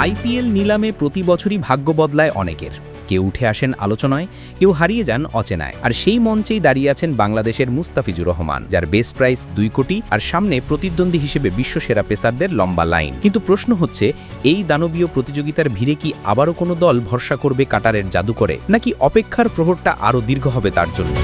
IPL নিলামে প্রতি বছরই ভাগ্য বদলায় অনেকের। কেউ উঠে আসেন আলোচনায়, কেউ হারিয়ে যান অচেনায়। আর সেই মঞ্চেই দাঁড়িয়ে আছেন বাংলাদেশের মুস্তাফিজুর রহমান, যার বেস প্রাইস 2 কোটি, আর সামনে প্রতিদ্বন্দ্বী হিসেবে বিশ্বসেরা পেসারদের লম্বা লাইন। কিন্তু প্রশ্ন হচ্ছে, এই দানবীয় প্রতিযোগিতার ভিড়ে কি আবারও কোনো দল ভরসা করবে কাটারের জাদু করে, নাকি অপেক্ষার প্রহরটা আরও দীর্ঘ হবে তার জন্য?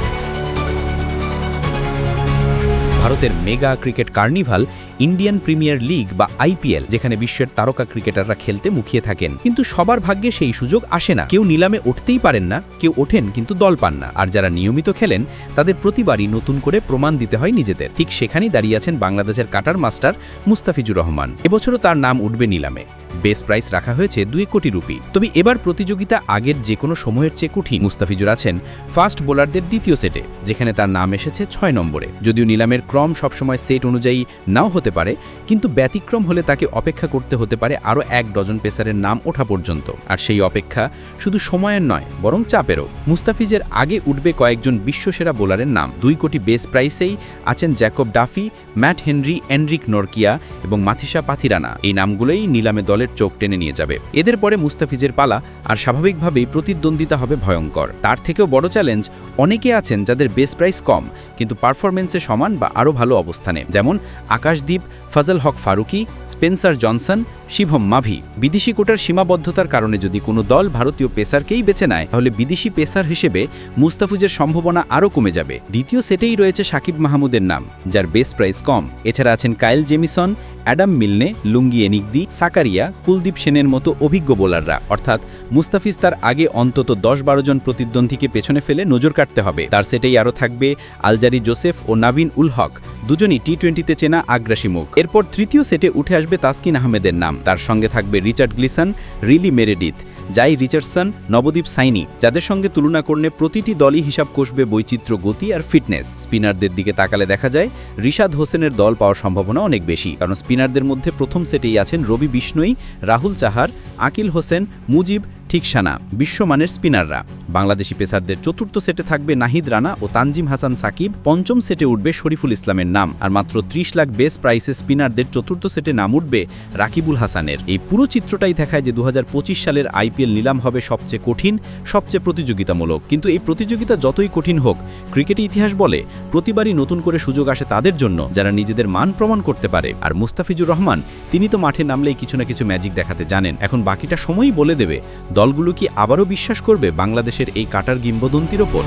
ভারতের mega cricket carnival Indian premier league বা আইপিএল, যেখানে বিশ্বের তারকা ক্রিকেটাররা খেলতে মুখিয়ে থাকেন। কিন্তু সবার ভাগ্যে সেই সুযোগ আসে না। কেউ নিলামে উঠতেই পারেন না, কেউ ওঠেন কিন্তু দল পান না। আর যারা নিয়মিত খেলেন তাদের প্রতিবারই নতুন করে প্রমাণ দিতে হয় নিজেদের। ঠিক সেখানেই দাঁড়িয়ে আছেন বাংলাদেশের কাটার মাস্টার মুস্তাফিজুর রহমান। এবছরও তার নাম উঠবে নিলামে। বেস প্রাইস রাখা হয়েছে 2 কোটি রুপি। তবে এবার প্রতিযোগিতা আগের যে কোনো সময়ের চেয়ে কঠিন। মুস্তাফিজুর আছেন ফাস্ট বোলারদের দ্বিতীয় সেটে, যেখানে তার নাম এসেছে 6 নম্বরে। যদিও নিলামের ক্রম সবসময় সেট অনুযায়ী নাও হতে পারে, কিন্তু ব্যতিক্রম হলে তাকে অপেক্ষা করতে হতে পারে আরও 1 ডজন পেসারের নাম ওঠা পর্যন্ত। আর সেই অপেক্ষা শুধু সময়ের নয়, বরং চাপেরও। মুস্তাফিজের আগে উঠবে কয়েকজন বিশ্বসেরা বোলারের নাম। 2 কোটি বেস প্রাইসেই আছেন Jacob Duffy, Matt Henry, Anrich Nortje এবং মাথিসা পাথিরানা। এই নামগুলোই নিলামে দলের চোখ টেনে নিয়ে যাবে। এদের পরে মুস্তাফিজের পালা, আর স্বাভাবিকভাবেই প্রতিদ্বন্দ্বিতা হবে ভয়ঙ্কর। তার থেকেও বড় চ্যালেঞ্জ, অনেকে আছেন যাদের বেস প্রাইস কম কিন্তু পারফরমেন্সে সমান বা আরও ভালো অবস্থানে, যেমন আকাশদীপ, ফজল হক ফারুকি, স্পেন্সার জনসন, শিভম মাভি। বিদেশি কোটার সীমাবদ্ধতার কারণে যদি কোনো দল ভারতীয় পেসারকেই বেছে নেয়, তাহলে বিদেশি পেসার হিসেবে মুস্তাফিজের সম্ভাবনা আরও কমে যাবে। দ্বিতীয় সেটেই রয়েছে সাকিব মাহমুদের নাম, যার বেস প্রাইস কম। এছাড়া আছেন কাইল জেমিসন, অ্যাডাম মিলনে, লুঙ্গি এনিকদি, সাকারিয়া, কুলদীপ সেনের মতো অভিজ্ঞ বোলাররা। অর্থাৎ মুস্তাফিজ তার আগে অন্তত 10-12 জন প্রতিদ্বন্দ্বীকে পেছনে ফেলে নজর কাটতে হবে। তার সেটেই আরও থাকবে আলজারি জোসেফ ও নাভিন উল হক, দুজনই টি-20তে চেনা আগ্রাসী মুখ। এরপর তৃতীয় সেটে উঠে আসবে তাসকিন আহমেদের নাম। তার সঙ্গে থাকবে রিচার্ড গ্লিসন, রিলি মেরেডিথ, জাই রিচার্ডসন, নবদীপ সাইনি, যাদের সঙ্গে তুলনা করলে প্রতিটি দলই হিসাব কষবে বৈচিত্র্য, গতি আর ফিটনেস। স্পিনারদের দিকে তাকালে দেখা যায় রিশাদ হোসেনের দল পাওয়ার সম্ভাবনা অনেক বেশি, কারণ স্পিনারদের মধ্যে প্রথম সেটেই আছেন রবি বিষ্ণই, রাহুল চাহার, আকিল হোসেন, মুজিব, ঠিকসানা, বিশ্বমানের স্পিনাররা। বাংলাদেশি পেসারদের চতুর্থ সেটে থাকবে নাহিদ রানা ও তানজিম হাসান সাকিব। পঞ্চম সেটে উঠবে শরীফুল ইসলামের নাম। আর মাত্র 30 লাখ বেস প্রাইসে স্পিনারদের চতুর্থ সেটে নাম উঠবে রাকিবুল হাসানের। এই পুরো চিত্রটাই দেখায় যে 2025 সালের আইপিএল নিলাম হবে সবচেয়ে কঠিন, সবচেয়ে প্রতিযোগিতামূলক। কিন্তু এই প্রতিযোগিতা যতই কঠিন হোক, ক্রিকেটের ইতিহাস বলে প্রতিবারই নতুন করে সুযোগ আসে তাদের জন্য যারা নিজেদের মান প্রমাণ করতে পারে। আর মুস্তাফিজুর রহমান, তিনি তো মাঠে নামলেই কিছু না কিছু ম্যাজিক দেখাতে জানেন। এখন বাকিটা সময়ই বলে দেবে দলগুলো কি আবারও বিশ্বাস করবে বাংলাদেশের এই কাটার কিংবদন্তির ওপর।